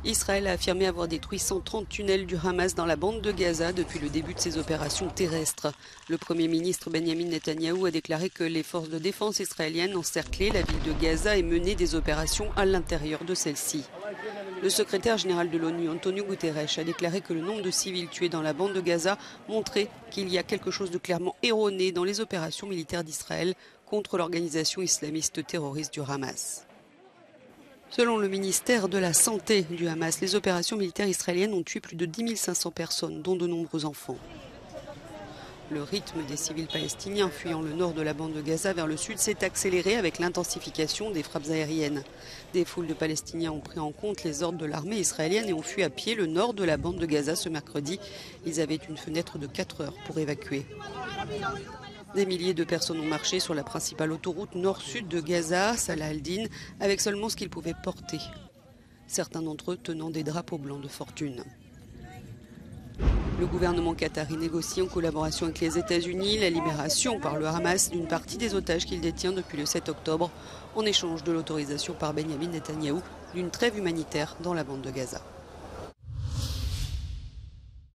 Israël a affirmé avoir détruit 130 tunnels du Hamas dans la bande de Gaza depuis le début de ses opérations terrestres. Le Premier ministre Benjamin Netanyahou a déclaré que les forces de défense israéliennes encerclaient la ville de Gaza et menaient des opérations à l'intérieur de celle-ci. Le secrétaire général de l'ONU, Antonio Guterres, a déclaré que le nombre de civils tués dans la bande de Gaza montrait qu'il y a quelque chose de clairement erroné dans les opérations militaires d'Israël contre l'organisation islamiste terroriste du Hamas. Selon le ministère de la Santé du Hamas, les opérations militaires israéliennes ont tué plus de 10 500 personnes, dont de nombreux enfants. Le rythme des civils palestiniens fuyant le nord de la bande de Gaza vers le sud s'est accéléré avec l'intensification des frappes aériennes. Des foules de Palestiniens ont pris en compte les ordres de l'armée israélienne et ont fui à pied le nord de la bande de Gaza ce mercredi. Ils avaient une fenêtre de 4 heures pour évacuer. Des milliers de personnes ont marché sur la principale autoroute nord-sud de Gaza, Salah al-Din, avec seulement ce qu'ils pouvaient porter. Certains d'entre eux tenant des drapeaux blancs de fortune. Le gouvernement qatari négocie en collaboration avec les États-Unis la libération par le Hamas d'une partie des otages qu'il détient depuis le 7 octobre, en échange de l'autorisation par Benjamin Netanyahou d'une trêve humanitaire dans la bande de Gaza.